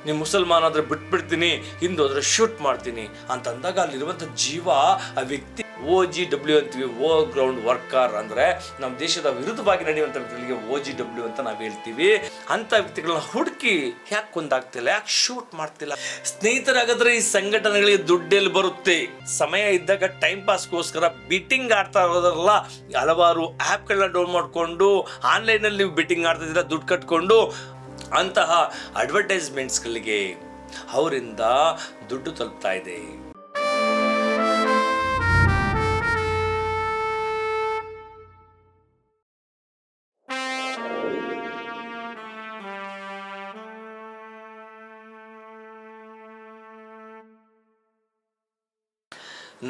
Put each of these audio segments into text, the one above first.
ನೀವು ಮುಸಲ್ಮಾನ ಆದರೆ ಬಿಟ್ಬಿಡ್ತೀನಿ, ಹಿಂದೂ ಆದರೆ ಶೂಟ್ ಮಾಡ್ತೀನಿ ಅಂತ ಅಂದಾಗ ಅಲ್ಲಿರುವಂಥ ಜೀವ ಆ ವ್ಯಕ್ತಿ OGW ಅಂತೀವಿ, ಓ ಗ್ರೌಂಡ್ ವರ್ಕರ್. ಅಂದರೆ ನಮ್ಮ ದೇಶದ ವಿರುದ್ಧವಾಗಿ ನಡೆಯುವಂಥ ವ್ಯಕ್ತಿಗಳಿಗೆ OGW ಅಂತ ನಾವು ಹೇಳ್ತೀವಿ. ಅಂಥ ವ್ಯಕ್ತಿಗಳನ್ನ ಹುಡುಕಿ ಯಾಕೆ ಕೊಂದಾಗ್ತಿಲ್ಲ, ಯಾಕೆ ಶೂಟ್ ಮಾಡ್ತಿಲ್ಲ? ಸ್ನೇಹಿತರಾಗಾದ್ರೆ ಈ ಸಂಘಟನೆಗಳಿಗೆ ದುಡ್ಡೆಲ್ಲಿ ಬರುತ್ತೆ? ಸಮಯ ಇದ್ದಾಗ ಟೈಮ್ ಪಾಸ್ಗೋಸ್ಕರ ಬಿಟ್ಟಿಂಗ್ ಆಡ್ತಾ ಇರೋದ್ರಲ್ಲ, ಹಲವಾರು ಆ್ಯಪ್ಗಳನ್ನ ಡೌನ್ ಮಾಡಿಕೊಂಡು ಆನ್ಲೈನಲ್ಲಿ ಬಿಟ್ಟಿಂಗ್ ಆಡ್ತಿದ್ದೀರಾ ದುಡ್ಡು ಕಟ್ಕೊಂಡು. ಅಂತಹ ಅಡ್ವರ್ಟೈಸ್ಮೆಂಟ್ಸ್ಗಳಿಗೆ ಅವರಿಂದ ದುಡ್ಡು ತಲುಪ್ತಾ ಇದೆ.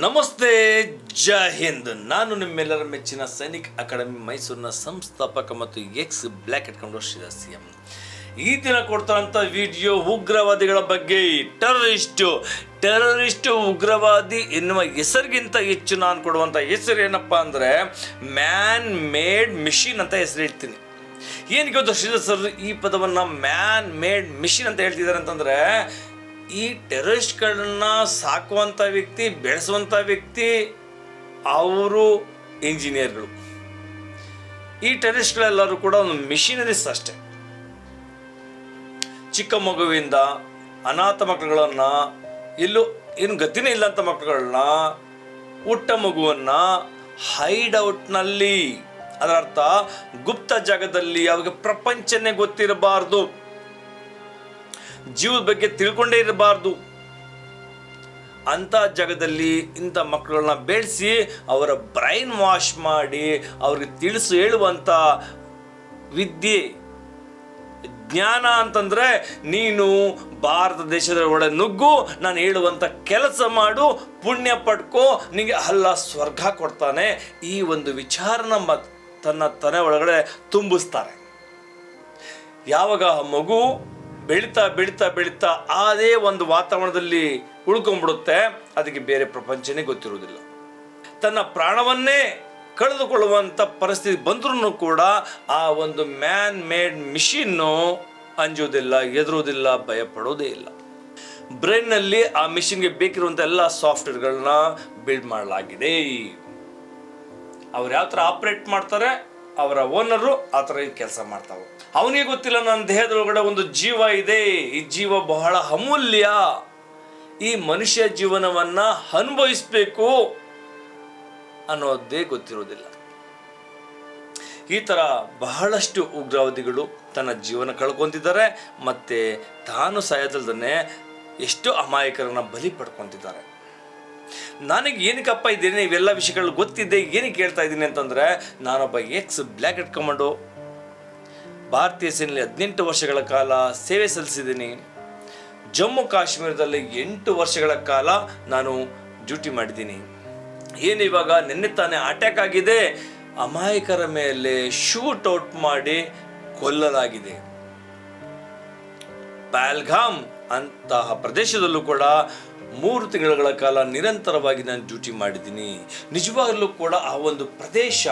ನಮಸ್ತೆ, ಜೈ ಹಿಂದ್. ನಾನು ನಿಮ್ಮೆಲ್ಲರ ಮೆಚ್ಚಿನ ಸೈನಿಕ್ ಅಕಾಡೆಮಿ ಮೈಸೂರಿನ ಸಂಸ್ಥಾಪಕ ಮತ್ತು ex black head commander Sridhar CM. ಈ ದಿನ ಕೊಡ್ತಾರಂಥ ವಿಡಿಯೋ ಉಗ್ರವಾದಿಗಳ ಬಗ್ಗೆ. ಟೆರರಿಸ್ಟ್ ಉಗ್ರವಾದಿ ಎನ್ನುವ ಹೆಸರಿಗಿಂತ ಹೆಚ್ಚು ನಾನು ಕೊಡುವಂಥ ಹೆಸರು ಏನಪ್ಪ ಅಂದರೆ ಮ್ಯಾನ್ ಮೇಡ್ ಮಿಷಿನ್ ಅಂತ ಹೆಸರು ಹೇಳ್ತೀನಿ. ಏನಕ್ಕೆ ಗೊತ್ತಾ ಶ್ರೀಧರ್ ಸರ್ ಈ ಪದವನ್ನು ಮ್ಯಾನ್ ಮೇಡ್ ಮಿಷಿನ್ ಅಂತ ಹೇಳ್ತಿದ್ದಾರೆ ಅಂತಂದರೆ, ಈ ಟೆರರಿಸ್ಟ್ಗಳನ್ನ ಸಾಕುವಂಥ ವ್ಯಕ್ತಿ, ಬೆಳೆಸುವಂಥ ವ್ಯಕ್ತಿ ಅವರು ಇಂಜಿನಿಯರ್ಗಳು. ಈ ಟೆರರಿಸ್ಟ್ಗಳೆಲ್ಲರೂ ಕೂಡ ಒಂದು ಮಿಷಿನರೀಸ್ ಅಷ್ಟೆ. ಚಿಕ್ಕ ಮಗುವಿಂದ ಅನಾಥ ಮಕ್ಕಳುಗಳನ್ನು, ಎಲ್ಲೂ ಏನು ಗತಿನೇ ಇಲ್ಲ ಅಂತ ಮಕ್ಕಳುಗಳನ್ನ, ಹುಟ್ಟ ಮಗುವನ್ನು ಹೈಡ್ಔಟ್ನಲ್ಲಿ, ಅದರ ಅರ್ಥ ಗುಪ್ತ ಜಾಗದಲ್ಲಿ, ಅವಾಗ ಪ್ರಪಂಚನೇ ಗೊತ್ತಿರಬಾರ್ದು, ಜೀವದ ಬಗ್ಗೆ ತಿಳ್ಕೊಂಡೇ ಇರಬಾರ್ದು ಅಂಥ ಜಾಗದಲ್ಲಿ ಇಂಥ ಮಕ್ಕಳನ್ನ ಬೆಳೆಸಿ ಅವರ ಬ್ರೈನ್ ವಾಶ್ ಮಾಡಿ ಅವ್ರಿಗೆ ಹೇಳುವಂಥ ವಿದ್ಯೆ, ಜ್ಞಾನ ಅಂತಂದರೆ ನೀನು ಭಾರತ ದೇಶದ ಒಳಗೆ ನುಗ್ಗು, ನಾನು ಹೇಳುವಂಥ ಕೆಲಸ ಮಾಡು, ಪುಣ್ಯ ಪಡ್ಕೋ, ನಿನಗೆ ಅಲ್ಲ ಸ್ವರ್ಗ ಕೊಡ್ತಾನೆ. ಈ ಒಂದು ವಿಚಾರನ ತನ್ನ ತನೆ ಒಳಗಡೆ ತುಂಬಿಸ್ತಾರೆ. ಯಾವಾಗ ಆ ಮಗು ಬೆಳೀತಾ ಬೆಳೀತಾ ಬೆಳೀತಾ ಅದೇ ಒಂದು ವಾತಾವರಣದಲ್ಲಿ ಉಳ್ಕೊಂಡ್ಬಿಡುತ್ತೆ, ಅದಕ್ಕೆ ಬೇರೆ ಪ್ರಪಂಚನೇ ಗೊತ್ತಿರುವುದಿಲ್ಲ. ತನ್ನ ಪ್ರಾಣವನ್ನೇ ಕಳೆದುಕೊಳ್ಳುವಂಥ ಪರಿಸ್ಥಿತಿ ಬಂದ್ರೂ ಕೂಡ ಆ ಒಂದು ಮ್ಯಾನ್ ಮೇಡ್ ಮಿಷಿನ್ನು ಅಂಜೋದಿಲ್ಲ, ಎದುರೋದಿಲ್ಲ, ಭಯ ಪಡೋದೇ ಇಲ್ಲ. ಬ್ರೈನ್ನಲ್ಲಿ ಆ ಮಿಷಿನ್ಗೆ ಬೇಕಿರುವಂಥ ಎಲ್ಲ ಸಾಫ್ಟ್ವೇರ್ಗಳನ್ನ ಬಿಲ್ಡ್ ಮಾಡಲಾಗಿದೆ. ಅವ್ರು ಯಾವ ಥರ ಆಪ್ರೇಟ್ ಮಾಡ್ತಾರೆ, ಅವರ ಓನರು ಆ ಥರ ಕೆಲಸ ಮಾಡ್ತಾವೆ. ಅವನಿಗೆ ಗೊತ್ತಿಲ್ಲ ನನ್ನ ದೇಹದೊಳಗಡೆ ಒಂದು ಜೀವ ಇದೆ, ಈ ಜೀವ ಬಹಳ ಅಮೂಲ್ಯ, ಈ ಮನುಷ್ಯ ಜೀವನವನ್ನು ಅನುಭವಿಸಬೇಕು ಅನ್ನೋದೇ ಗೊತ್ತಿರೋದಿಲ್ಲ. ಈ ಥರ ಬಹಳಷ್ಟು ಉಗ್ರವಾದಿಗಳು ತನ್ನ ಜೀವನ ಕಳ್ಕೊತಿದ್ದಾರೆ, ಮತ್ತು ತಾನು ಸಾಯೋದಲ್ದೇ ಎಷ್ಟೋ ಅಮಾಯಕರನ್ನ ಬಲಿ ಪಡ್ಕೊತಿದ್ದಾರೆ. ನನಗೆ ಏನಕ್ಕಪ್ಪ ಇದ್ದೇನೆ ಇವೆಲ್ಲ ವಿಷಯಗಳು ಗೊತ್ತಿದ್ದೆ, ಏನಕ್ಕೆ ಹೇಳ್ತಾ ಇದ್ದೀನಿ ಅಂತಂದರೆ, ನಾನೊಬ್ಬ ಎಕ್ಸ್ ಬ್ಲ್ಯಾಕ್ ಹೆಡ್ ಕಮಾಂಡೋ, ಭಾರತೀಯ ಸೇನೆಯಲ್ಲಿ 18 ವರ್ಷಗಳ ಕಾಲ ಸೇವೆ ಸಲ್ಲಿಸಿದ್ದೀನಿ. ಜಮ್ಮು ಕಾಶ್ಮೀರದಲ್ಲಿ 8 ವರ್ಷಗಳ ಕಾಲ ನಾನು ಡ್ಯೂಟಿ ಮಾಡಿದ್ದೀನಿ. ಏನು ಇವಾಗ ನಿನ್ನೆ ತಾನೇ ಅಟ್ಯಾಕ್ ಆಗಿದೆ, ಅಮಾಯಕರ ಮೇಲೆ ಶೂಟ್ ಔಟ್ ಮಾಡಿ ಕೊಲ್ಲಲಾಗಿದೆ. ಪಹಲ್ಗಾಮ್ ಅಂತಹ ಪ್ರದೇಶದಲ್ಲೂ ಕೂಡ 3 ತಿಂಗಳ ಕಾಲ ನಿರಂತರವಾಗಿ ನಾನು ಡ್ಯೂಟಿ ಮಾಡಿದ್ದೀನಿ. ನಿಜವಾಗಲೂ ಕೂಡ ಆ ಒಂದು ಪ್ರದೇಶ,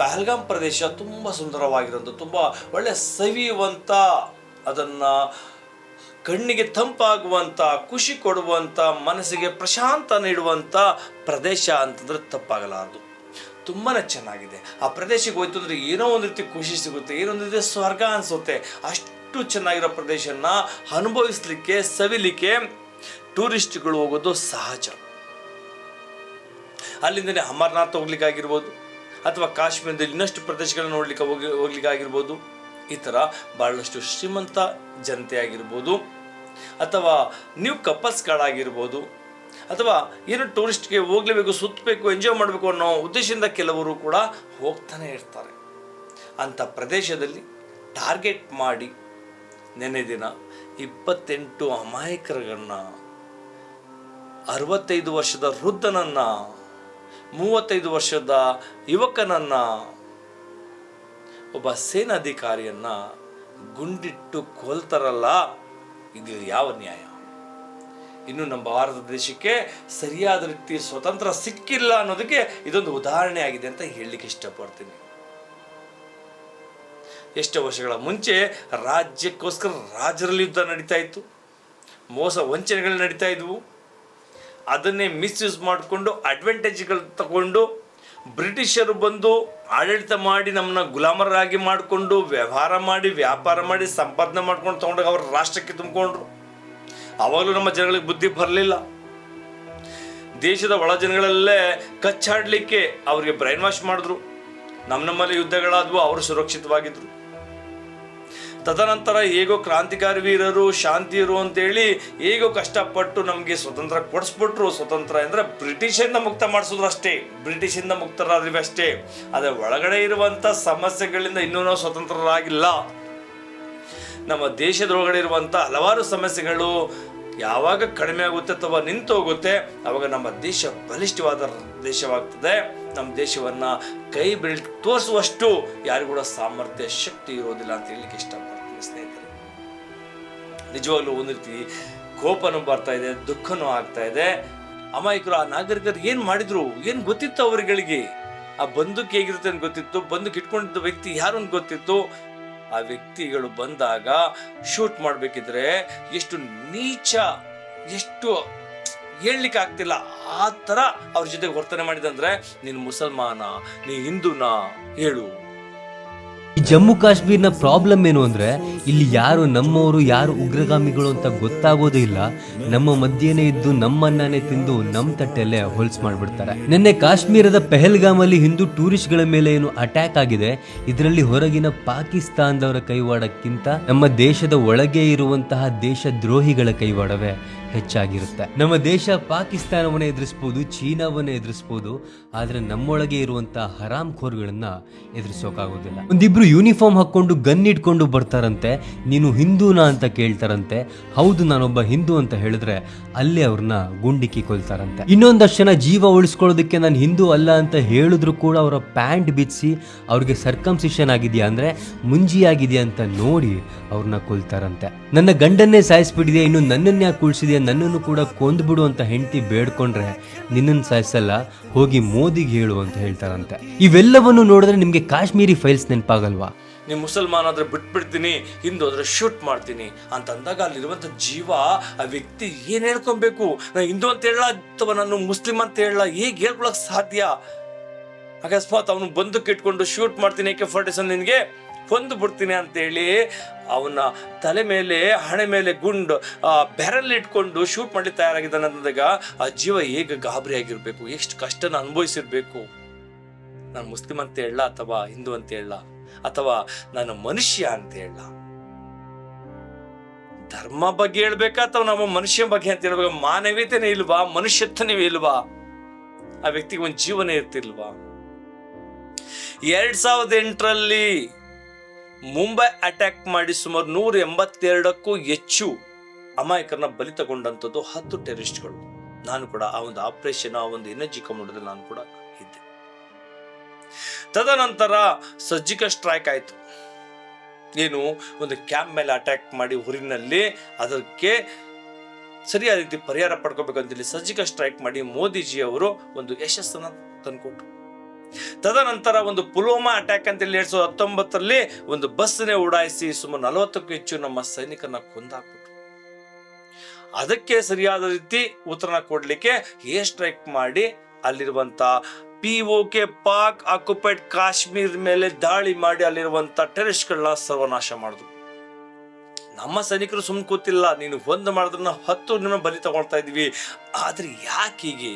ಪಹಲ್ಗಾಮ್ ಪ್ರದೇಶ ತುಂಬ ಸುಂದರವಾಗಿರೋದು, ತುಂಬ ಒಳ್ಳೆ ಸವಿಯುವಂಥ, ಅದನ್ನು ಕಣ್ಣಿಗೆ ತಂಪಾಗುವಂಥ, ಖುಷಿ ಕೊಡುವಂಥ, ಮನಸ್ಸಿಗೆ ಪ್ರಶಾಂತ ನೀಡುವಂಥ ಪ್ರದೇಶ ಅಂತಂದರೆ ತಪ್ಪಾಗಲಾರದು. ತುಂಬಾ ಚೆನ್ನಾಗಿದೆ. ಆ ಪ್ರದೇಶಕ್ಕೆ ಹೋಯ್ತು ಅಂದರೆ ಏನೋ ಒಂದು ರೀತಿ ಖುಷಿ ಸಿಗುತ್ತೆ, ಏನೋ ಒಂದು ರೀತಿ ಸ್ವರ್ಗ ಅನಿಸುತ್ತೆ. ಅಷ್ಟು ಚೆನ್ನಾಗಿರೋ ಪ್ರದೇಶನ ಅನುಭವಿಸ್ಲಿಕ್ಕೆ, ಸವಿಲಿಕ್ಕೆ ಟೂರಿಸ್ಟ್ಗಳು ಹೋಗೋದು ಸಹಜ. ಅಲ್ಲಿಂದನೇ ಅಮರನಾಥ್ ಹೋಗ್ಲಿಕ್ಕಾಗಿರ್ಬೋದು, ಅಥವಾ ಕಾಶ್ಮೀರದಲ್ಲಿ ಇನ್ನಷ್ಟು ಪ್ರದೇಶಗಳನ್ನ ನೋಡ್ಲಿಕ್ಕೆ ಹೋಗ್ಲಿಕ್ಕಾಗಿರ್ಬೋದು. ಈ ಥರ ಭಾಳಷ್ಟು ಶ್ರೀಮಂತ ಜನತೆ ಆಗಿರ್ಬೋದು, ಅಥವಾ ನ್ಯೂ ಕಪಲ್ಸ್ಗಳಾಗಿರ್ಬೋದು, ಅಥವಾ ಏನೋ ಟೂರಿಸ್ಟ್ಗೆ ಹೋಗ್ಲೇಬೇಕು, ಸುತ್ತಬೇಕು, ಎಂಜಾಯ್ ಮಾಡಬೇಕು ಅನ್ನೋ ಉದ್ದೇಶದಿಂದ ಕೆಲವರು ಕೂಡ ಹೋಗ್ತಾನೆ ಇರ್ತಾರೆ. ಅಂಥ ಪ್ರದೇಶದಲ್ಲಿ ಟಾರ್ಗೆಟ್ ಮಾಡಿ ನೆನ್ನೆ ದಿನ 28 ಅಮಾಯಕರನ್ನ, 65 ವರ್ಷದ ವೃದ್ಧನನ್ನ, 35 ವರ್ಷದ ಯುವಕನನ್ನ, ಒಬ್ಬ ಸೇನಾಧಿಕಾರಿಯನ್ನ ಗುಂಡಿಟ್ಟು ಕೊಲ್ತಾರಲ್ಲ, ಇದು ಯಾವ ನ್ಯಾಯ? ಇನ್ನು ನಮ್ಮ ಭಾರತ ದೇಶಕ್ಕೆ ಸರಿಯಾದ ರೀತಿ ಸ್ವತಂತ್ರ ಸಿಕ್ಕಿಲ್ಲ ಅನ್ನೋದಕ್ಕೆ ಇದೊಂದು ಉದಾಹರಣೆ ಆಗಿದೆ ಅಂತ ಹೇಳಲಿಕ್ಕೆ ಇಷ್ಟಪಡ್ತೀನಿ. ಎಷ್ಟೋ ವರ್ಷಗಳ ಮುಂಚೆ ರಾಜ್ಯಕ್ಕೋಸ್ಕರ ರಾಜರಲ್ಲಿ ಯುದ್ಧ ನಡೀತಾ ಇತ್ತು. ಮೋಸ ವಂಚನೆಗಳು ನಡೀತಾ ಇದ್ವು. ಅದನ್ನೇ ಮಿಸ್ಯೂಸ್ ಮಾಡಿಕೊಂಡು ಅಡ್ವಾಂಟೇಜ್ಗಳು ತಗೊಂಡು ಬ್ರಿಟಿಷರು ಬಂದು ಆಡಳಿತ ಮಾಡಿ ನಮ್ಮನ್ನ ಗುಲಾಮರಾಗಿ ಮಾಡಿಕೊಂಡು ವ್ಯವಹಾರ ಮಾಡಿ ವ್ಯಾಪಾರ ಮಾಡಿ ಸಂಪಾದನೆ ಮಾಡ್ಕೊಂಡು ತೊಗೊಂಡಾಗ ಅವ್ರ ರಾಷ್ಟ್ರಕ್ಕೆ ತುಂಬಿಕೊಂಡ್ರು. ಆವಾಗಲೂ ನಮ್ಮ ಜನಗಳಿಗೆ ಬುದ್ಧಿ ಬರಲಿಲ್ಲ. ದೇಶದ ಒಳ ಜನಗಳಲ್ಲೇ ಕಚ್ಚಾಡಲಿಕ್ಕೆ ಅವ್ರಿಗೆ ಬ್ರೈನ್ ವಾಶ್ ಮಾಡಿದ್ರು. ನಮ್ಮಲ್ಲಿ ಯುದ್ಧಗಳಾದ್ವು, ಅವರು ಸುರಕ್ಷಿತವಾಗಿದ್ರು. ತದನಂತರ ಹೇಗೋ ಕ್ರಾಂತಿಕಾರಿ ವೀರರು ಶಾಂತಿಯರು ಅಂತೇಳಿ ಹೇಗೋ ಕಷ್ಟಪಟ್ಟು ನಮಗೆ ಸ್ವತಂತ್ರ ಕೊಡಿಸ್ಬಿಟ್ರು. ಸ್ವತಂತ್ರ ಅಂದರೆ ಬ್ರಿಟಿಷಿಂದ ಮುಕ್ತ ಮಾಡಿಸಿದ್ರು ಅಷ್ಟೇ, ಬ್ರಿಟಿಷಿಂದ ಮುಕ್ತರಾದ್ವಿ ಅಷ್ಟೇ. ಅದರ ಒಳಗಡೆ ಇರುವಂಥ ಸಮಸ್ಯೆಗಳಿಂದ ಇನ್ನೂ ನಾವು ಸ್ವತಂತ್ರರಾಗಿಲ್ಲ. ನಮ್ಮ ದೇಶದೊಳಗಡೆ ಇರುವಂಥ ಹಲವಾರು ಸಮಸ್ಯೆಗಳು ಯಾವಾಗ ಕಡಿಮೆ ಆಗುತ್ತೆ ಅಥವಾ ನಿಂತು ಹೋಗುತ್ತೆ ಆವಾಗ ನಮ್ಮ ದೇಶ ಬಲಿಷ್ಠವಾದ ದೇಶವಾಗ್ತದೆ. ನಮ್ಮ ದೇಶವನ್ನ ಕೈ ಬೆಳಿ ತೋರಿಸುವಷ್ಟು ಯಾರಿಗೂ ಕೂಡ ಸಾಮರ್ಥ್ಯ ಶಕ್ತಿ ಇರೋದಿಲ್ಲ ಅಂತ ಹೇಳಲಿಕ್ಕೆ ಇಷ್ಟಪಡ್ತೀನಿ ಸ್ನೇಹಿತರೆ. ನಿಜವಾಗ್ಲೂ ಒಂದು ರೀತಿ ಕೋಪನೂ ಬರ್ತಾ ಇದೆ, ದುಃಖನೂ ಆಗ್ತಾ ಇದೆ. ಅಮಾಯಕರು ಆ ನಾಗರಿಕರು ಏನ್ ಮಾಡಿದ್ರು, ಏನ್ ಗೊತ್ತಿತ್ತು ಅವರುಗಳಿಗೆ? ಆ ಬಂದೂಕ್ ಹೇಗಿರುತ್ತೆ ಅಂತ ಗೊತ್ತಿತ್ತು, ಬಂದೂಕ್ ಇಟ್ಕೊಂಡಿದ್ದ ವ್ಯಕ್ತಿ ಯಾರು ಅಂತ ಗೊತ್ತಿತ್ತು. ಆ ವ್ಯಕ್ತಿಗಳು ಬಂದಾಗ ಶೂಟ್ ಮಾಡಬೇಕಿದ್ರೆ ಎಷ್ಟು ನೀಚ, ಎಷ್ಟು ಹೇಳಲಿಕ್ಕೆ ಆಗ್ತಿಲ್ಲ ಆ ಥರ ಅವ್ರ ಜೊತೆಗೆ ವರ್ತನೆ ಮಾಡಿದಂದ್ರೆ ನೀನು ಮುಸಲ್ಮಾನ, ನೀ ಹಿಂದೂನಾ ಹೇಳು. ಈ ಜಮ್ಮು ಕಾಶ್ಮೀರ್ನ ಪ್ರಾಬ್ಲಮ್ ಏನು ಅಂದ್ರೆ ಇಲ್ಲಿ ಯಾರು ನಮ್ಮವರು ಯಾರು ಉಗ್ರಗಾಮಿಗಳು ಅಂತ ಗೊತ್ತಾಗೋದೇ ಇಲ್ಲ. ನಮ್ಮ ಮಧ್ಯೆನೇ ಇದ್ದು ನಮ್ಮನ್ನೇ ತಿಂದು ನಮ್ಮ ತಟ್ಟೆಲ್ಲೇ ಹೊಲ್ಸ್ ಮಾಡ್ಬಿಡ್ತಾರೆ. ನಿನ್ನೆ ಕಾಶ್ಮೀರದ ಪೆಹಲ್ಗಾಮಲ್ಲಿ ಹಿಂದೂ ಟೂರಿಸ್ಟ್ಗಳ ಮೇಲೆ ಏನು ಅಟ್ಯಾಕ್ ಆಗಿದೆ, ಇದರಲ್ಲಿ ಹೊರಗಿನ ಪಾಕಿಸ್ತಾನದವರ ಕೈವಾಡಕ್ಕಿಂತ ನಮ್ಮ ದೇಶದ ಒಳಗೆ ಇರುವಂತಹ ದೇಶದ್ರೋಹಿಗಳ ಕೈವಾಡವೇ ಹೆಚ್ಚಾಗಿರುತ್ತೆ. ನಮ್ಮ ದೇಶ ಪಾಕಿಸ್ತಾನವನ್ನ ಎದುರಿಸಬಹುದು, ಚೀನಾವನ್ನ ಎದುರಿಸಬಹುದು, ಆದ್ರೆ ನಮ್ಮೊಳಗೆ ಇರುವಂತಹ ಹರಾಮ್ ಖೋರ್ಗಳನ್ನ ಎದುರಿಸೋಕಾಗೋದಿಲ್ಲ. ಒಂದಿಬ್ರು ಯೂನಿಫಾರ್ಮ್ ಹಾಕೊಂಡು ಗನ್ ಇಟ್ಕೊಂಡು ಬರ್ತಾರಂತೆ, ನೀನು ಹಿಂದೂನಾ ಅಂತ ಕೇಳ್ತಾರಂತೆ. ಹೌದು ನಾನೊಬ್ಬ ಹಿಂದೂ ಅಂತ ಹೇಳಿದ್ರೆ ಅಲ್ಲೇ ಅವ್ರನ್ನ ಗುಂಡಿಕ್ಕಿ ಕೊಲ್ತಾರಂತೆ. ಇನ್ನೊಂದಷ್ಟು ಜನ ಜೀವ ಉಳಿಸ್ಕೊಳ್ಳೋದಕ್ಕೆ ನಾನು ಹಿಂದೂ ಅಲ್ಲ ಅಂತ ಹೇಳಿದ್ರು ಕೂಡ ಅವರ ಪ್ಯಾಂಟ್ ಬಿಚ್ಚಿಸಿ ಅವ್ರಿಗೆ ಸರ್ಕಮ್ಸಿಷನ್ ಆಗಿದೆಯಾ ಅಂದ್ರೆ ಮುಂಜಿ ಆಗಿದೆಯಾ ಅಂತ ನೋಡಿ ಅವ್ರನ್ನ ಕೊಲ್ತಾರಂತೆ. ನನ್ನ ಗಂಡನ್ನೇ ಸಾಯಿಸ್ಬಿಟ್ಟಿದೆ, ಇನ್ನು ನನ್ನನ್ನ ಯಾಕೆ ಕುಳ್ಸಿದ್ಯಾ, ನನ್ನನ್ನು ಕೂಡ ಕೊಂದ್ಬಿಡು ಅಂತ ಹೆಂಡತಿ ಬೇಡ್ಕೊಂಡ್ರೆ ನಿನ್ನನ್ನು ಸಾಯಿಸಲ್ಲ, ಹೋಗಿ ಮೋದಿಗೆ ಹೇಳು ಅಂತ ಹೇಳ್ತಾರಂತೆ. ಇವೆಲ್ಲವನ್ನು ನೋಡಿದ್ರೆ ನಿಮ್ಗೆ ಕಾಶ್ಮೀರಿ ಫೈಲ್ಸ್ ನೆನಪಾಗಲ್ವಾ? ನೀವು ಮುಸಲ್ಮಾನ್ ಆದ್ರೆ ಬಿಟ್ಬಿಡ್ತೀನಿ, ಹಿಂದೂ ಆದ್ರೆ ಶೂಟ್ ಮಾಡ್ತೀನಿ ಅಂತ ಅಂದಾಗ ಅಲ್ಲಿರುವಂತ ಜೀವ ಆ ವ್ಯಕ್ತಿ ಏನ್ ಹೇಳ್ಕೊಬೇಕು? ನಾನು ಹಿಂದೂ ಅಂತ ಹೇಳ ಅಥವಾ ನಾನು ಮುಸ್ಲಿಂ ಅಂತ ಹೇಳ, ಹೇಗೆ ಹೇಳ್ಕೊಳಕ್ ಸಾಧ್ಯ? ಅಕಸ್ಮಾತ್ ಅವನು ಬಂದೂಕ್ ಇಟ್ಕೊಂಡು ಶೂಟ್ ಮಾಡ್ತೀನಿ, AK-47 ನಿನ್ಗೆ ಕೊಂದು ಬಿಡ್ತೀನಿ ಅಂತೇಳಿ ಅವನ ತಲೆ ಮೇಲೆ ಹಣೆ ಮೇಲೆ ಗುಂಡು ಬೆರಲ್ ಇಟ್ಕೊಂಡು ಶೂಟ್ ಮಾಡಿ ತಯಾರಾಗಿದ್ದಾನೆ ಅಂದಾಗ ಆ ಜೀವ ಹೇಗೆ ಗಾಬರಿ ಆಗಿರ್ಬೇಕು, ಎಷ್ಟು ಕಷ್ಟನ ಅನುಭವಿಸಿರ್ಬೇಕು. ನಾನು ಮುಸ್ಲಿಂ ಅಂತ ಹೇಳ ಅಥವಾ ಹಿಂದೂ ಅಂತ ಹೇಳ ಅಥವಾ ನಾನು ಮನುಷ್ಯ ಅಂತ ಹೇಳ, ಧರ್ಮ ಬಗ್ಗೆ ಹೇಳ್ಬೇಕಾ ಅಥವಾ ನಮ್ಮ ಮನುಷ್ಯ ಬಗ್ಗೆ ಅಂತ ಹೇಳ್ಬೇಕು? ಮಾನವೀಯತೆನೇ ಇಲ್ವಾ? ಮನುಷ್ಯತ್ವನೇ ಇಲ್ವಾ? ಆ ವ್ಯಕ್ತಿಗೆ ಒಂದು ಜೀವನ ಇರ್ತಿಲ್ವಾ? 2008ರಲ್ಲಿ ಮುಂಬೈ ಅಟ್ಯಾಕ್ ಮಾಡಿ ಸುಮಾರು 182ಕ್ಕೂ ಹೆಚ್ಚು ಅಮಾಯಕರನ್ನ ಬಲಿ ತಗೊಂಡಂಥದ್ದು 10 ಟೆರರಿಸ್ಟ್ಗಳು. ನಾನು ಕೂಡ ಆ ಒಂದು ಆಪರೇಷನ್, ಆ ಒಂದು ಎನರ್ಜಿ ಕಮಾಂಡೋದಲ್ಲಿ ನಾನು ಕೂಡ ಇದ್ದೆ. ತದನಂತರ ಸರ್ಜಿಕಲ್ ಸ್ಟ್ರೈಕ್ ಆಯ್ತು. ಏನು, ಒಂದು ಕ್ಯಾಂಪ್ ಮೇಲೆ ಅಟ್ಯಾಕ್ ಮಾಡಿ ಊರಿನಲ್ಲಿ ಅದಕ್ಕೆ ಸರಿಯಾದ ರೀತಿ ಪರಿಹಾರ ಪಡ್ಕೋಬೇಕಂತೇಳಿ ಸರ್ಜಿಕಲ್ ಸ್ಟ್ರೈಕ್ ಮಾಡಿ ಮೋದಿಜಿ ಅವರು ಒಂದು ಯಶಸ್ಸನ್ನ ತಂದ್ಕೊಟ್ರು. ತದನಂತರ ಒಂದು ಪುಲ್ವಾಮಾ ಅಟ್ಯಾಕ್ ಅಂತೇಳಿ 2019ರಲ್ಲಿ ಒಂದು ಬಸ್ನೇ ಉಡಾಯಿಸಿ ಸುಮಾರು 40ಕ್ಕೂ ಹೆಚ್ಚು ನಮ್ಮ ಸೈನಿಕರನ್ನ ಕೊಂದಾಕ್ಬಿಟ್ರು. ಅದಕ್ಕೆ ಸರಿಯಾದ ರೀತಿ ಉತ್ತರನ ಕೊಡ್ಲಿಕ್ಕೆ ಏರ್ ಸ್ಟ್ರೈಕ್ ಮಾಡಿ ಅಲ್ಲಿರುವಂತ POK ಪಾಕ್ ಆಕ್ಯುಪೈಡ್ ಕಾಶ್ಮೀರ್ ಮೇಲೆ ದಾಳಿ ಮಾಡಿ ಅಲ್ಲಿರುವಂತ ಟೆರರಿಸ್ಟ್ಗಳನ್ನ ಸರ್ವನಾಶ ಮಾಡಿದ್ರು. ನಮ್ಮ ಸೈನಿಕರು ಸುಮ್ಮನೆ ಕೂತಿಲ್ಲ, ನೀನು ಒಂದು ಮಾಡಿದ್ರೆ ನಾವು 10 ಜನ ಬಲಿ ತಗೊಳ್ತಾ ಇದೀವಿ. ಆದ್ರೆ ಯಾಕೆ ಹೀಗೆ?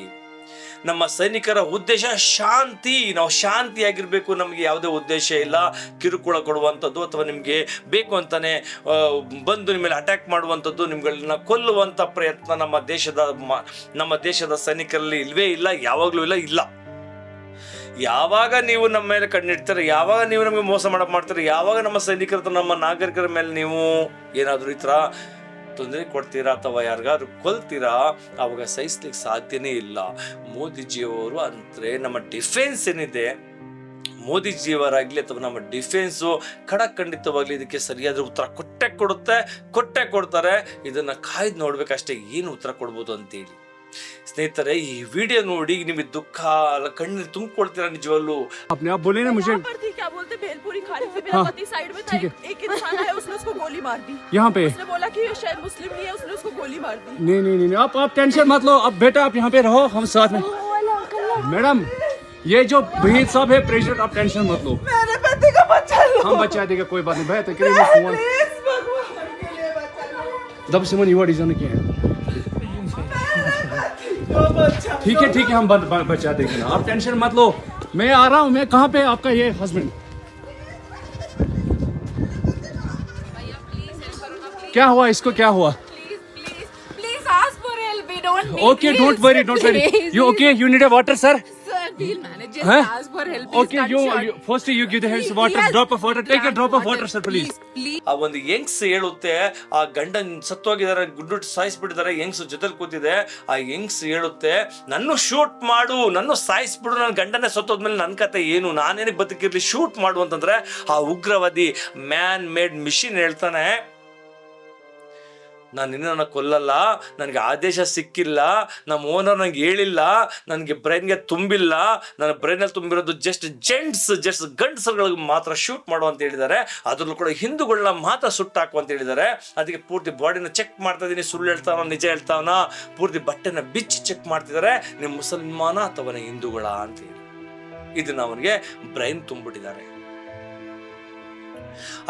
ನಮ್ಮ ಸೈನಿಕರ ಉದ್ದೇಶ ಶಾಂತಿ, ನಾವು ಶಾಂತಿಯಾಗಿರ್ಬೇಕು, ನಮಗೆ ಯಾವುದೇ ಉದ್ದೇಶ ಇಲ್ಲ ಕಿರುಕುಳ ಕೊಡುವಂಥದ್ದು ಅಥವಾ ನಿಮಗೆ ಬೇಕು ಅಂತಾನೆ ಬಂದು ನಿಮ್ಮ ಮೇಲೆ ಅಟ್ಯಾಕ್ ಮಾಡುವಂಥದ್ದು, ನಿಮ್ಗಳನ್ನ ಕೊಲ್ಲುವಂಥ ಪ್ರಯತ್ನ ನಮ್ಮ ದೇಶದ ಸೈನಿಕರಲ್ಲಿ ಇಲ್ವೇ ಇಲ್ಲ, ಯಾವಾಗಲೂ ಇಲ್ಲ. ಯಾವಾಗ ನೀವು ನಮ್ಮ ಮೇಲೆ ಕಣ್ಣಿಡ್ತಾರೆ, ಯಾವಾಗ ನೀವು ನಮಗೆ ಮೋಸ ಮಾಡ್ತಾರೆ, ಯಾವಾಗ ನಮ್ಮ ಸೈನಿಕರ ನಮ್ಮ ನಾಗರಿಕರ ಮೇಲೆ ನೀವು ಏನಾದರೂ ಈ ಥರ ತೊಂದರೆ ಕೊಡ್ತೀರಾ ಅಥವಾ ಯಾರಿಗಾದ್ರು ಕೊಲ್ತೀರಾ, ಅವಾಗ ಸಹಿಸ್ಲಿಕ್ಕೆ ಸಾಧ್ಯನೇ ಇಲ್ಲ. ಮೋದಿಜಿಯವರು ಅಂದ್ರೆ ನಮ್ಮ ಡಿಫೆನ್ಸ್ ಏನಿದೆ, ಮೋದಿಜಿಯವರಾಗ್ಲಿ ಅಥವಾ ನಮ್ಮ ಡಿಫೆನ್ಸು ಖಂಡಿತವಾಗ್ಲಿ ಇದಕ್ಕೆ ಸರಿಯಾದ ಉತ್ತರ ಕೊಟ್ಟೆ ಕೊಡ್ತಾರೆ. ಇದನ್ನ ಕಾಯ್ದು ನೋಡ್ಬೇಕಷ್ಟೇ ಏನು ಉತ್ತರ ಕೊಡ್ಬೋದು ಅಂತೇಳಿ. ಸ್ನೇಹಿತರೆ, ಈ ವಿಡಿಯೋ ನೋಡಿ ನಿಮಗೆ ದುಃಖ ಕಣ್ಣೀರು ತುಂಬಿಕೊಳ್ತೀರಾ ನಿಜವಲ್ಲೂ. भेलपुरी खा रही थी, मेरा पति साइड में था, एक इंसान आया, उसने उसको गोली मार दी यहाँ पे। उसने बोला कि ये शायद मुस्लिम नहीं है, उसने उसको गोली मार दी। नहीं, आप टेंशन मत लो, अब बेटा आप यहाँ पे रहो, हम साथ में। मैडम ये जो वहीद साहब है प्रेसिडेंट, आप टेंशन मत लो, मेरे पति का बच्चा लो, हम बचा देगा, कोई बात नहीं। भाई तो करिए फोन प्लीज भगवान के लिए बचा लो। दब से मन युवा डिजाइन किया है। ठीक है हम बचा देंगे ना, आप टेंशन मत लो, मैं आ रहा हूँ। मैं कहाँ पे आपका ये हस्बैंड? क्या हुआ इसको, क्या हुआ? Please ask for help. We don't need Okay, this. don't worry. Please. You okay? You need a water, sir? Sir, we'll manage. Just Huh? ask for help. Please, Okay, cut you short. first you give the hands Please, water, yes. drop of water. Take a drop of water, sir, please. Please. ಆ ಒಂದು Young's ಹೇಳುತ್ತೆ, ಆ ಗಂಡನ್ ಸತ್ತೋಗಿದ್ದಾರೆ, ಗುಡ್ಡು ಸಾಯಿಸ್ಬಿಟ್ಟಿದ್ದಾರೆ, Young's ಜೊತೆಲಿ ಕೂತಿದೆ. ಆ Young's ಹೇಳುತ್ತೆ, ನನ್ನ ಶೂಟ್ ಮಾಡು, ನನ್ನ ಸಾಯಿಸ್ಬಿಡು, ನನ್ನ ಗಂಡನೇ ಸತ್ತೋದ್ಮೇಲೆ ನನ್ನ ಕತೆ ಏನು, ನಾನೇನಕ್ಕೆ ಬದುಕಿರ್ಲಿ, ಶೂಟ್ ಮಾಡು ಅಂತಂದ್ರೆ ಆ ಉಗ್ರವಾದಿ ಮ್ಯಾನ್ ಮೇಡ್ ಮಿಷಿನ್ ಹೇಳ್ತಾನೆ, ನಾನು ನಿನ್ನನ್ನು ಕೊಲ್ಲಲ್ಲ, ನನಗೆ ಆದೇಶ ಸಿಕ್ಕಿಲ್ಲ, ನಮ್ಮ ಓನರ್ ನನಗೆ ಹೇಳಿಲ್ಲ, ನನಗೆ ಬ್ರೈನ್ಗೆ ತುಂಬಿಲ್ಲ, ನನ್ನ ಬ್ರೈನಲ್ಲಿ ತುಂಬಿರೋದು ಜಸ್ಟ್ ಗಂಡಸರುಗಳಿಗೆ ಮಾತ್ರ ಶೂಟ್ ಮಾಡು ಅಂತ ಹೇಳಿದ್ದಾರೆ. ಅದರಲ್ಲೂ ಕೂಡ ಹಿಂದೂಗಳನ್ನ ಮಾತ್ರ ಸುಟ್ಟಾಕು ಅಂತ ಹೇಳಿದ್ದಾರೆ. ಅದಕ್ಕೆ ಪೂರ್ತಿ ಬಾಡಿನ ಚೆಕ್ ಮಾಡ್ತಾ ಇದ್ದೀನಿ, ಸುಳ್ಳು ಹೇಳ್ತಾವನ ನಿಜ ಹೇಳ್ತಾವನ, ಪೂರ್ತಿ ಬಟ್ಟೆನ ಬಿಚ್ಚಿ ಚೆಕ್ ಮಾಡ್ತಿದ್ದಾರೆ, ನೀವು ಮುಸಲ್ಮಾನ ಅಥವಾ ಹಿಂದೂಗಳ ಅಂತ ಹೇಳಿ. ಇದನ್ನ ಅವನಿಗೆ ಬ್ರೈನ್ ತುಂಬಿಟ್ಟಿದ್ದಾರೆ.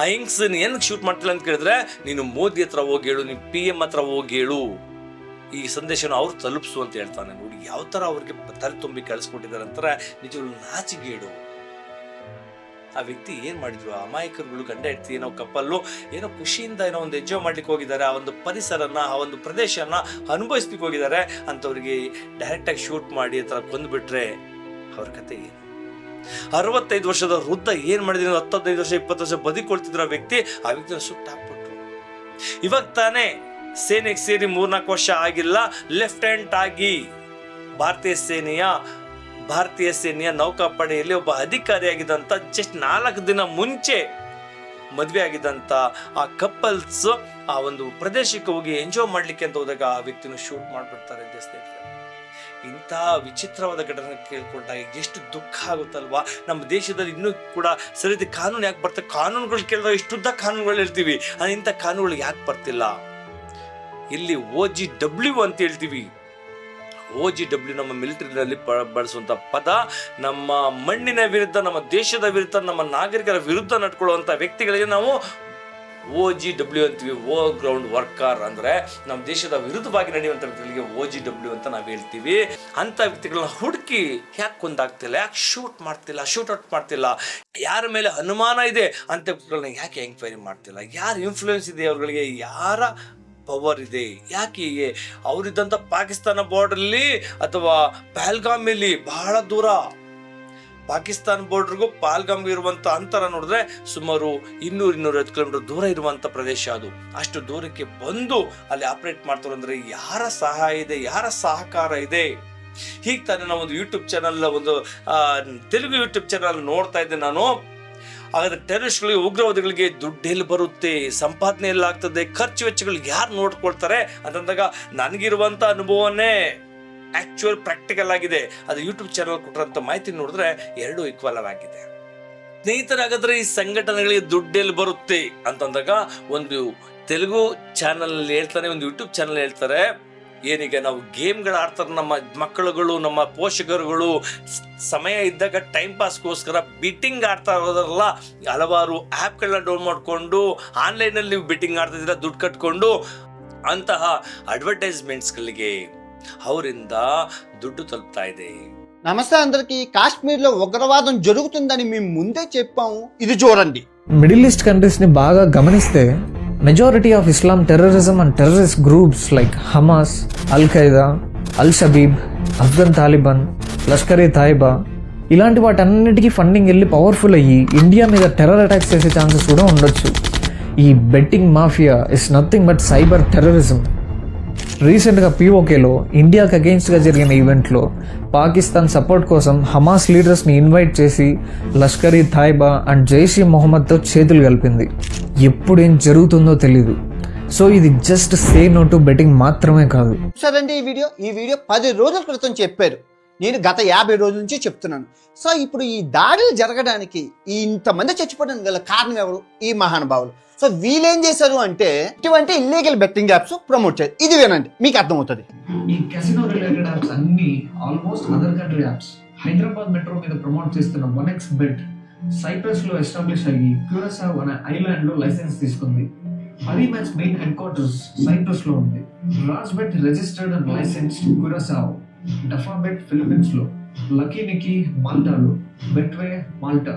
ಆ ಯಂಗ್ಸ್ ಏನಕ್ಕೆ ಶೂಟ್ ಮಾಡ್ತಿಲ್ಲ ಅಂತ ಕೇಳಿದ್ರೆ, ನೀನು ಮೋದಿ ಹತ್ರ ಹೋಗಿ ಹೇಳು, ನೀನು PM ಹತ್ರ ಹೋಗಿ ಹೇಳು, ಈ ಸಂದೇಶನ ಅವ್ರು ತಲುಪಿಸು ಅಂತ ಹೇಳ್ತಾನೆ. ನೋಡಿ ಯಾವ ಥರ ಅವ್ರಿಗೆ ತಲೆ ತುಂಬಿ ಕಳಿಸ್ಕೊಟ್ಟಿದ್ದಾರೆ ಅಂತಾರೆ, ನಿಜವಾಗ್ಲೂ ನಾಚಿಗೇಡು. ಆ ವ್ಯಕ್ತಿ ಏನು ಮಾಡಿದ್ರು, ಅಮಾಯಕರುಗಳು ಗಂಡ ಹೆಂಡತಿ ಏನೋ ಕಪ್ಪಲ್ಲು ಏನೋ ಖುಷಿಯಿಂದ ಏನೋ ಒಂದು ಎಂಜಾಯ್ ಮಾಡ್ಲಿಕ್ಕೆ ಹೋಗಿದ್ದಾರೆ, ಆ ಒಂದು ಪರಿಸರನ, ಆ ಒಂದು ಪ್ರದೇಶನ ಅನುಭವಿಸ್ಲಿಕ್ಕೆ ಹೋಗಿದ್ದಾರೆ. ಅಂಥವ್ರಿಗೆ ಡೈರೆಕ್ಟಾಗಿ ಶೂಟ್ ಮಾಡಿ ಆ ಥರ ಕೊಂದುಬಿಟ್ರೆ ಅವ್ರ ಕತೆ ಏನು? 65 ವರ್ಷದ ವೃದ್ಧ ಏನ್ ಮಾಡಿದ್ರೆ, 15 ವರ್ಷ 20 ವರ್ಷ ಬದುಕೊಳ್ತಿದ್ರ ವ್ಯಕ್ತಿ, ಆ ವ್ಯಕ್ತಿನ ಸುಟ್ಟಾಕ್ಬಿಟ್ರು. ಇವಾಗ ತಾನೇ ಸೇನೆಗೆ ಸೇರಿ 3-4 ವರ್ಷ ಆಗಿಲ್ಲ, ಲೆಫ್ಟಿನೆಂಟ್ ಆಗಿ ಭಾರತೀಯ ಸೇನೆಯ ನೌಕಾಪಡೆಯಲ್ಲಿ ಒಬ್ಬ ಅಧಿಕಾರಿಯಾಗಿದ್ದಂತ ಜಸ್ಟ್ 4 ದಿನ ಮುಂಚೆ ಮದುವೆ ಆಗಿದ್ದಂತ ಆ ಕಪಲ್ಸ್ ಆ ಒಂದು ಪ್ರದೇಶಕ್ಕೆ ಹೋಗಿ ಎಂಜಾಯ್ ಮಾಡ್ಲಿಕ್ಕೆ ಅಂತ ಹೋದಾಗ ಆ ವ್ಯಕ್ತಿನ ಶೂಟ್ ಮಾಡ್ಬಿಡ್ತಾರೆ. ಇಂಥ ವಿಚಿತ್ರವಾದ ಘಟನೆ ಕೇಳ್ಕೊಂಡಾಗ ಎಷ್ಟು ದುಃಖ ಆಗುತ್ತಲ್ವಾ. ನಮ್ಮ ದೇಶದಲ್ಲಿ ಇನ್ನೂ ಕೂಡ ಸರಿಯಾದ ಕಾನೂನು ಯಾಕೆ ಬರ್ತದೆ? ಕಾನೂನುಗಳು ಕೇಳಿದಾಗ ಇಷ್ಟುದ್ದ ಕಾನೂನುಗಳು ಹೇಳ್ತೀವಿ, ಇಂಥ ಕಾನೂನುಗಳು ಯಾಕೆ ಬರ್ತಿಲ್ಲ? ಇಲ್ಲಿ OGW ಅಂತ ಹೇಳ್ತೀವಿ. OGW ನಮ್ಮ ಮಿಲಿಟರಿನಲ್ಲಿ ಬಳಸುವಂಥ ಪದ. ನಮ್ಮ ಮಣ್ಣಿನ ವಿರುದ್ಧ, ನಮ್ಮ ದೇಶದ ವಿರುದ್ಧ, ನಮ್ಮ ನಾಗರಿಕರ ವಿರುದ್ಧ ನಡ್ಕೊಳ್ಳುವಂಥ ವ್ಯಕ್ತಿಗಳಿಗೆ ನಾವು OGW ಅಂತೀವಿ. ಓ ಗ್ರೌಂಡ್ ವರ್ಕರ್ ಅಂದರೆ ನಮ್ಮ ದೇಶದ ವಿರುದ್ಧವಾಗಿ ನಡೆಯುವಂಥ ವ್ಯಕ್ತಿಗಳಿಗೆ OGW ಅಂತ ನಾವು ಹೇಳ್ತೀವಿ. ಅಂಥ ವ್ಯಕ್ತಿಗಳನ್ನ ಹುಡುಕಿ ಯಾಕೆ ಕೊಂದಾಗ್ತಿಲ್ಲ, ಯಾಕೆ ಶೂಟ್ ಔಟ್ ಮಾಡ್ತಿಲ್ಲ, ಯಾರ ಮೇಲೆ ಅನುಮಾನ ಇದೆ ಅಂತ ವ್ಯಕ್ತಿಗಳನ್ನ ಯಾಕೆ ಎಂಕ್ವೈರಿ ಮಾಡ್ತಿಲ್ಲ, ಯಾರು ಇನ್ಫ್ಲೂಯೆನ್ಸ್ ಇದೆ ಅವ್ರಿಗೆ, ಯಾರ ಪವರ್ ಇದೆ, ಯಾಕೆ ಅವರಿದ್ದಂಥ ಪಾಕಿಸ್ತಾನ ಬಾರ್ಡರ್ಲಿ ಅಥವಾ ಪಹಲ್ಗಾಮಲ್ಲಿ ಬಹಳ ದೂರ, ಪಾಕಿಸ್ತಾನ ಬಾರ್ಡರ್ಗೂ ಪಾಲ್ಗಾಮ್ಗೆ ಇರುವಂಥ ಅಂತರ ನೋಡಿದ್ರೆ ಸುಮಾರು 200-250 ಕಿಲೋಮೀಟರ್ ದೂರ ಇರುವಂಥ ಪ್ರದೇಶ. ಅದು ಅಷ್ಟು ದೂರಕ್ಕೆ ಬಂದು ಅಲ್ಲಿ ಆಪರೇಟ್ ಮಾಡ್ತಾರೆ ಅಂದರೆ ಯಾರ ಸಹಾಯ ಇದೆ, ಯಾರ ಸಹಕಾರ ಇದೆ? ಹೀಗೆ ತಾನೇ ನಾವು ಒಂದು ಯೂಟ್ಯೂಬ್ ಚಾನಲ್, ಒಂದು ತೆಲುಗು ಯೂಟ್ಯೂಬ್ ಚಾನಲ್ ನೋಡ್ತಾ ಇದ್ದೆ ನಾನು. ಹಾಗಾದ್ರೆ ಟೆರರಿಸ್ಟ್ಗಳಿಗೆ, ಉಗ್ರವಾದಿಗಳಿಗೆ ದುಡ್ಡು ಎಲ್ಲಿ ಬರುತ್ತೆ, ಸಂಪಾದನೆ ಎಲ್ಲ ಆಗ್ತದೆ, ಖರ್ಚು ವೆಚ್ಚಗಳು ಯಾರು ನೋಡ್ಕೊಳ್ತಾರೆ ಅಂತಂದಾಗ ನನಗಿರುವಂಥ ಅನುಭವನೇ ಆಕ್ಚುಯಲ್ ಪ್ರಾಕ್ಟಿಕಲ್ ಆಗಿದೆ. ಅದು ಯೂಟ್ಯೂಬ್ ಚಾನಲ್ ಕೊಟ್ಟಿರೋಂಥ ಮಾಹಿತಿ ನೋಡಿದ್ರೆ ಎರಡೂ ಈಕ್ವಲ್ ಆಗಿದೆ. ಸ್ನೇಹಿತರಾಗಾದ್ರೆ ಈ ಸಂಘಟನೆಗಳಿಗೆ ದುಡ್ಡೆಲ್ಲಿ ಬರುತ್ತೆ ಅಂತಂದಾಗ ಒಂದು ತೆಲುಗು ಚಾನಲ್ ಹೇಳ್ತಾನೆ, ಒಂದು ಯೂಟ್ಯೂಬ್ ಚಾನಲ್ ಹೇಳ್ತಾರೆ, ಏನೀಗ ನಾವು ಗೇಮ್ಗಳು ಆಡ್ತಾರೆ ನಮ್ಮ ಮಕ್ಕಳುಗಳು, ನಮ್ಮ ಪೋಷಕರುಗಳು ಸಮಯ ಇದ್ದಾಗ ಟೈಮ್ ಪಾಸ್ಗೋಸ್ಕರ ಬಿಟ್ಟಿಂಗ್ ಆಡ್ತಾ ಇರೋದ್ರಲ್ಲ, ಹಲವಾರು ಆ್ಯಪ್ಗಳನ್ನ ಡೌನ್ ಮಾಡಿಕೊಂಡು ಆನ್ಲೈನಲ್ಲಿ ಬಿಟ್ಟಿಂಗ್ ಆಡ್ತಿದ್ದೀರ, ದುಡ್ಡು ಕಟ್ಕೊಂಡು, ಅಂತಹ అడ్వర్టైజ్మెంట్స్ಗಳಿಗೆ ಅವರಿಂದ దుడ్డు తలుపుతా ಇದೆ. నమస్తే అందరికి. కాశ్మీర్లో ఉగ్రవాదం జరుగుతుందని మేము ముందే చెప్పాము, ఇది చూడండి. మిడిల్ ఈస్ట్ కంట్రీస్ని బాగా గమనిస్తే majority of Islam terrorism and terrorist groups like Hamas, Al Qaeda, Al Shabaab, Afghan Taliban, Lashkar Taiba ఇలాంటి వాటన్నిటికీ ఫండింగ్ వెళ్ళి పవర్ఫుల్ అయ్యి ఇండియా మీద టెర్రర్ అటాక్స్ చేసే ఛాన్సెస్ కూడా ఉండొచ్చు. ఈ betting mafia is nothing but cyber terrorism. రీసెంట్గా POKలో ఇండియాకి అగెయిన్స్ట్గా జరిగిన ఈవెంట్లో పాకిస్తాన్ సపోర్ట్ కోసం హమాస్ లీడర్స్ని ఇన్వైట్ చేసి లష్కర్-e తాయిబా అండ్ జైష్-e-మొహమ్మద్తో చేతులు కలిపింది. ఎప్పుడేం జరుగుతుందో తెలీదు. సో ఇది just say no to betting మాత్రమే కాదు. సరేండి, ఈ వీడియో 10 రోజుల క్రితం చెప్పారు. నేను గత 50 రోజుల నుంచి చెప్తున్నాను. సో ఇప్పుడు ఈ దాడులు జరగడానికి ఇంతమంది చచ్చిపోవడానికి గల కారణం ఎవరు? ఈ మహానుభావులు. సో వీళ్ళేం చేశారు అంటే ఇటువంటి ఇల్లీగల్ బెట్టింగ్ యాప్స్ ప్రమోట్ చేయాలి. ఇది వినండి, మీకు అర్థమవుతుంది. ఈ కెసినో రిలేటెడ్ యాప్స్ అన్ని almost other country apps. Hyderabad metro మీద ప్రమోట్ చేస్తున్న 1xBet సైప్రస్ లో ఎస్టాబ్లిష్ అయ్యి క్యూరసావ్ అనే ఐలాండ్ లో లైసెన్స్ తీసుకుంది. అరీమాచ్ మెయిన్ హెడ్ క్వార్టర్స్ సైప్రస్ లో ఉంది. Rajbet registered and licensed Curacao, Dafabet Philippines లో, లక్కీ నికీ మాల్టాలో, బెట్వే మాల్టా,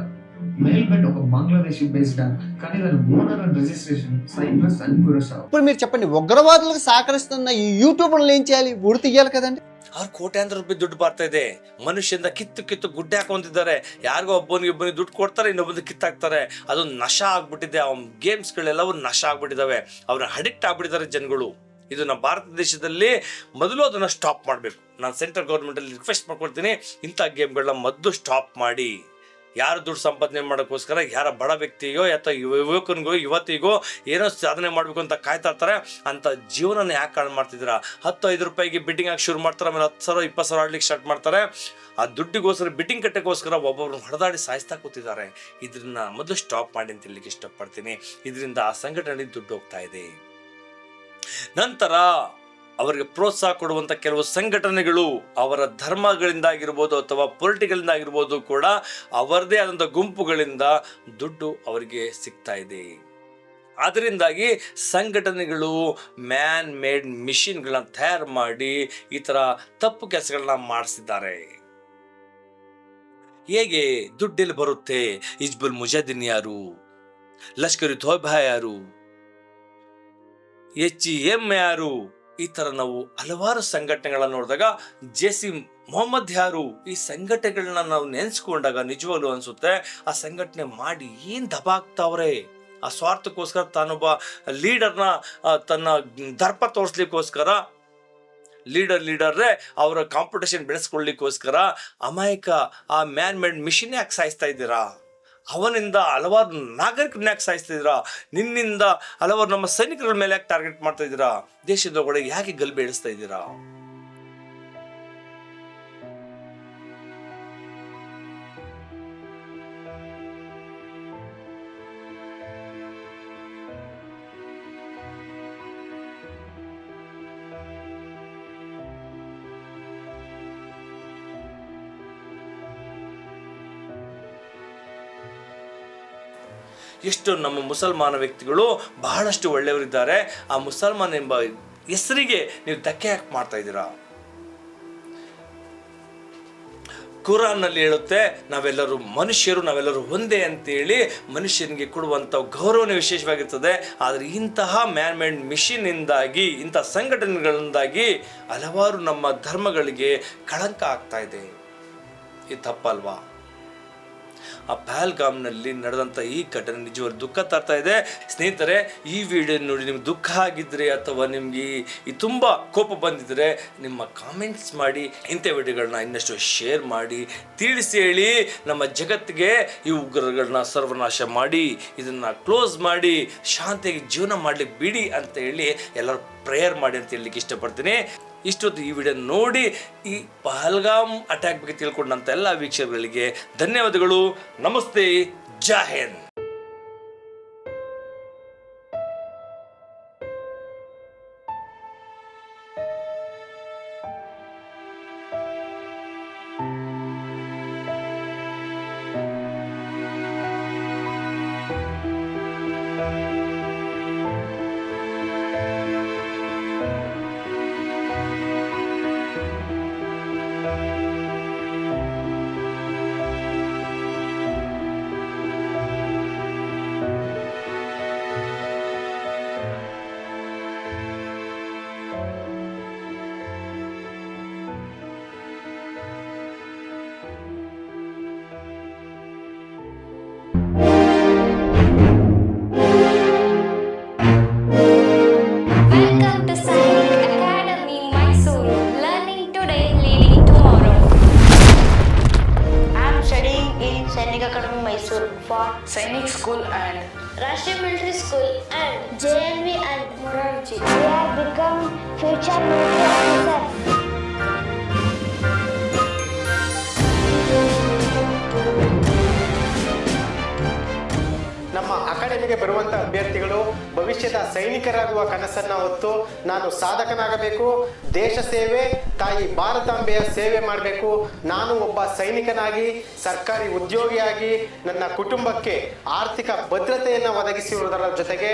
మెయిల్బెట్ ఒక బంగ్లాదేశీ బేస్డ్ యాప్ కానీ దాని owner and registration Cyprus and Curacao. ఇప్పుడు మీరు చెప్పండి, ఉగ్రవాదులకు సహకరిస్తున్న ఈ యూట్యూబర్లు ఏం చేయాలి? ఉడి తీయాలి కదండి. ಅವ್ರು ಕೋಟ್ಯಾಂತರ ರೂಪಾಯಿ ದುಡ್ಡು ಬರ್ತಾ ಇದೆ. ಮನುಷ್ಯಂದ ಕಿತ್ತು ಗುಡ್ಡೆ ಹಾಕೊಂತಿದ್ದಾರೆ. ಯಾರಿಗೋ ಒಬ್ಬನಿಗೆ ದುಡ್ಡು ಕೊಡ್ತಾರೆ, ಇನ್ನೊಬ್ಬನಿಗೆ ಕಿತ್ತಾಕ್ತಾರೆ. ಅದು ನಶ ಆಗ್ಬಿಟ್ಟಿದೆ. ಅವ್ನ ಗೇಮ್ಸ್ಗಳೆಲ್ಲವೂ ನಶ ಆಗ್ಬಿಟ್ಟಿದ್ದಾವೆ. ಅವ್ರನ್ನ ಅಡಿಕ್ಟ್ ಆಗ್ಬಿಟ್ಟಿದ್ದಾರೆ ಜನಗಳು. ಇದು ನಮ್ಮ ಭಾರತ ದೇಶದಲ್ಲಿ ಮೊದಲು ಅದನ್ನು ಸ್ಟಾಪ್ ಮಾಡಬೇಕು. ನಾನು ಸೆಂಟ್ರಲ್ ಗೌರ್ಮೆಂಟಲ್ಲಿ ರಿಕ್ವೆಸ್ಟ್ ಮಾಡ್ಕೊಳ್ತೀನಿ, ಇಂಥ ಗೇಮ್ಗಳನ್ನ ಮೊದಲು ಸ್ಟಾಪ್ ಮಾಡಿ. ಯಾರು ದುಡ್ಡು ಸಂಪಾದನೆ ಮಾಡೋಕ್ಕೋಸ್ಕರ ಯಾರ ಬಡ ವ್ಯಕ್ತಿಗೋ ಅಥವಾ ಯುವಕನಿಗೋ ಯುವತಿಗೋ ಏನೋ ಸಾಧನೆ ಮಾಡಬೇಕು ಅಂತ ಕಾಯ್ತಾ ಇರ್ತಾರೆ. ಅಂಥ ಜೀವನನ ಯಾಕೆ ಕಾಳು ಮಾಡ್ತಿದ್ದೀರಾ? 10-5 ರೂಪಾಯಿಗೆ ಬಿಟ್ಟಿಂಗ್ ಹಾಕಿ ಶುರು ಮಾಡ್ತಾರೆ, ಆಮೇಲೆ 10,000 20,000 ಆಡ್ಲಿಕ್ಕೆ ಸ್ಟಾರ್ಟ್ ಮಾಡ್ತಾರೆ. ಆ ದುಡ್ಡಿಗೋಸ್ಕರ ಬಿಟ್ಟಿಂಗ್ ಕಟ್ಟೆಗೋಸ್ಕರ ಒಬ್ಬೊಬ್ರನ್ನ ಹೊಡೆದಾಡಿ ಸಾಯಿಸ್ತಾ ಕೂತಿದ್ದಾರೆ. ಇದನ್ನ ಮೊದಲು ಸ್ಟಾಪ್ ಮಾಡಿ ಅಂತ ಹೇಳಲಿಕ್ಕೆ ಇಷ್ಟಪಡ್ತೀನಿ. ಇದರಿಂದ ಆ ಸಂಘಟನೆ ದುಡ್ಡು ಹೋಗ್ತಾ ಇದೆ. ನಂತರ ಅವರಿಗೆ ಪ್ರೋತ್ಸಾಹ ಕೊಡುವಂಥ ಕೆಲವು ಸಂಘಟನೆಗಳು ಅವರ ಧರ್ಮಗಳಿಂದಾಗಿರ್ಬೋದು ಅಥವಾ ಪೊಲಿಟಿಕಲಿಂದ ಆಗಿರ್ಬೋದು ಕೂಡ ಅವರದೇ ಆದಂಥ ಗುಂಪುಗಳಿಂದ ದುಡ್ಡು ಅವರಿಗೆ ಸಿಗ್ತಾ ಇದೆ. ಅದರಿಂದಾಗಿ ಸಂಘಟನೆಗಳು ಮ್ಯಾನ್ ಮೇಡ್ ಮಿಷಿನ್ಗಳನ್ನ ತಯಾರು ಮಾಡಿ ಈ ಥರ ತಪ್ಪು ಕೆಲಸಗಳನ್ನ ಮಾಡಿಸಿದ್ದಾರೆ. ಹೇಗೆ ದುಡ್ಡೆಲ್ಲಿ ಬರುತ್ತೆ? ಹಿಜ್ಬುಲ್ ಮುಜಾಹಿದೀನ್ ಯಾರು? ಲಷ್ಕರ್ ಇ ತೊಯ್ಬಾ ಯಾರು? HEM ಯಾರು? ಈ ಥರ ನಾವು ಹಲವಾರು ಸಂಘಟನೆಗಳನ್ನ ನೋಡಿದಾಗ ಜೈಷ್ ಮೊಹಮ್ಮದ್ ಯಾರು? ಈ ಸಂಘಟನೆಗಳನ್ನ ನಾವು ನೆನೆಸ್ಕೊಂಡಾಗ ನಿಜವಾಗ್ಲೂ ಅನ್ಸುತ್ತೆ, ಆ ಸಂಘಟನೆ ಮಾಡಿ ಏನು ದಬಾಗ್ತಾವ್ರೆ. ಆ ಸ್ವಾರ್ಥಕ್ಕೋಸ್ಕರ ತಾನೊಬ್ಬ ಲೀಡರ್ನ ತನ್ನ ದರ್ಪ ತೋರಿಸ್ಲಿಕ್ಕೋಸ್ಕರ ಲೀಡರ್ರೇ ಅವರ ಕಾಂಪಿಟೇಷನ್ ಬೆಳೆಸ್ಕೊಳ್ಳಿಕ್ಕೋಸ್ಕರ ಅಮಾಯಕ ಆ ಮ್ಯಾನ್ ಮೇಡ್ ಮಿಷಿನ್ ಯಾಕೆ ಸಾಯಿಸ್ತಾ ಇದ್ದೀರಾ? ಅವನಿಂದ ಹಲವಾರು ನಾಗರಿಕರನ್ನ ಯಾಕೆ ಸಾಯಿಸ್ತಾ ಇದ್ದೀರಾ? ನಿನ್ನಿಂದ ಹಲವಾರು ನಮ್ಮ ಸೈನಿಕರ ಮೇಲೆ ಯಾಕೆ ಟಾರ್ಗೆಟ್ ಮಾಡ್ತಾ ಇದ್ದೀರಾ? ದೇಶದ ಒಳಗೆ ಯಾಕೆ ಗಲ್ಬೆ ಇಳಿಸ್ತಾ ಇದ್ದೀರಾ? ಎಷ್ಟು ನಮ್ಮ ಮುಸಲ್ಮಾನ ವ್ಯಕ್ತಿಗಳು ಬಹಳಷ್ಟು ಒಳ್ಳೆಯವರಿದ್ದಾರೆ. ಆ ಮುಸಲ್ಮಾನ್ ಎಂಬ ಹೆಸರಿಗೆ ನೀವು ಧಕ್ಕೆ ಯಾಕೆ ಮಾಡ್ತಾ ಇದ್ದೀರಾ? ಕುರಾನ್ನಲ್ಲಿ ಹೇಳುತ್ತೆ, ನಾವೆಲ್ಲರೂ ಮನುಷ್ಯರು, ನಾವೆಲ್ಲರೂ ಒಂದೇ ಅಂತೇಳಿ ಮನುಷ್ಯನಿಗೆ ಕೊಡುವಂಥ ಗೌರವನೇ ವಿಶೇಷವಾಗಿರ್ತದೆ. ಆದರೆ ಇಂತಹ ಮ್ಯಾನ್ ಮೇಡ್ ಮಿಷಿನಿಂದಾಗಿ, ಇಂಥ ಸಂಘಟನೆಗಳಿಂದಾಗಿ ಹಲವಾರು ನಮ್ಮ ಧರ್ಮಗಳಿಗೆ ಕಳಂಕ ಆಗ್ತಾ ಇದೆ. ಇದು ತಪ್ಪಲ್ವಾ? ಆ ಪಹಲ್ಗಾಮ್ನಲ್ಲಿ ನಡೆದಂಥ ಈ ಘಟನೆ ನಿಜವಾಗ್ಲೂ ದುಃಖ ತರ್ತಾ ಇದೆ. ಸ್ನೇಹಿತರೆ, ಈ ವಿಡಿಯೋ ನೋಡಿ ನಿಮ್ಗೆ ದುಃಖ ಆಗಿದ್ರೆ ಅಥವಾ ನಿಮಗೆ ಈ ತುಂಬ ಕೋಪ ಬಂದಿದ್ರೆ ನಿಮ್ಮ ಕಾಮೆಂಟ್ಸ್ ಮಾಡಿ, ಇಂಥ ವಿಡಿಯೋಗಳನ್ನ ಇನ್ನಷ್ಟು ಶೇರ್ ಮಾಡಿ, ತಿಳಿಸಿ ಹೇಳಿ ನಮ್ಮ ಜಗತ್ತಿಗೆ ಈ ಉಗ್ರಗಳನ್ನ ಸರ್ವನಾಶ ಮಾಡಿ, ಇದನ್ನು ಕ್ಲೋಸ್ ಮಾಡಿ, ಶಾಂತಿಯಾಗಿ ಜೀವನ ಮಾಡಲಿಕ್ಕೆ ಬಿಡಿ ಅಂತ ಹೇಳಿ ಎಲ್ಲರೂ ಪ್ರೇಯರ್ ಮಾಡಿ ಅಂತ ಹೇಳಲಿಕ್ಕೆ ಇಷ್ಟಪಡ್ತೀನಿ. ಇಷ್ಟೊತ್ತು ಈ ವಿಡಿಯೋ ನೋಡಿ ಈ ಪಹಲ್ಗಾಮ್ ಅಟ್ಯಾಕ್ ಬಗ್ಗೆ ತಿಳ್ಕೊಂಡಂಥ ಎಲ್ಲ ವೀಕ್ಷಕರಿಗೆ ಧನ್ಯವಾದಗಳು. ನಮಸ್ತೆ, ಜೈ Hind. Sainik School and Rashtriya Military School and JNV and Morarji. We have become future military officers. ಅಕಾಡೆಮಿಗೆ ಬರುವಂತ ಅಭ್ಯರ್ಥಿಗಳು ಭವಿಷ್ಯದ ಸೈನಿಕರಾಗುವ ಕನಸನ್ನ ಹೊತ್ತು ನಾನು ಸಾಧಕನಾಗಬೇಕು, ದೇಶ ಸೇವೆ, ತಾಯಿ ಭಾರತಾಂಬೆಯ ಸೇವೆ ಮಾಡಬೇಕು, ನಾನು ಒಬ್ಬ ಸೈನಿಕನಾಗಿ ಸರ್ಕಾರಿ ಉದ್ಯೋಗಿಯಾಗಿ ನನ್ನ ಕುಟುಂಬಕ್ಕೆ ಆರ್ಥಿಕ ಭದ್ರತೆಯನ್ನು ಒದಗಿಸಿರುವುದರ ಜೊತೆಗೆ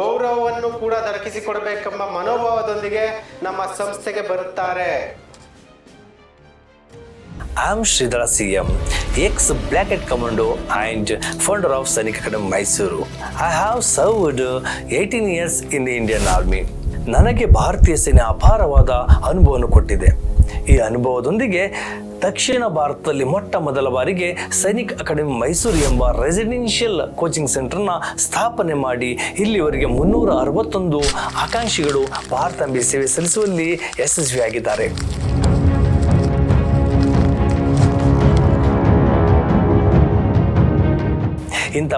ಗೌರವವನ್ನು ಕೂಡ ದೊರಕಿಸಿಕೊಡಬೇಕೆಂಬ ಮನೋಭಾವದೊಂದಿಗೆ ನಮ್ಮ ಸಂಸ್ಥೆಗೆ ಬರುತ್ತಾರೆ. I am Sridhara CM, ex-Black Hat Commando and founder of Sainik Academy Mysuru. I have served 18 years in the Indian Army. ನನಗೆ ಭಾರತೀಯ ಸೇನೆ ಅಪಾರವಾದ ಅನುಭವವನ್ನು ಕೊಟ್ಟಿದೆ. ಈ ಅನುಭವದೊಂದಿಗೆ ದಕ್ಷಿಣ ಭಾರತದಲ್ಲಿ ಮೊಟ್ಟ ಮೊದಲ ಬಾರಿಗೆ ಸೈನಿಕ್ ಅಕಾಡೆಮಿ ಮೈಸೂರು ಎಂಬ ರೆಸಿಡೆನ್ಷಿಯಲ್ ಕೋಚಿಂಗ್ ಸೆಂಟರ್ನ ಸ್ಥಾಪನೆ ಮಾಡಿ ಇಲ್ಲಿವರೆಗೆ 361 ಆಕಾಂಕ್ಷಿಗಳು ಭಾರತಾಂಬೆ ಸೇವೆ ಸಲ್ಲಿಸುವಲ್ಲಿ ಯಶಸ್ವಿಯಾಗಿದ್ದಾರೆ. ಇಂಥ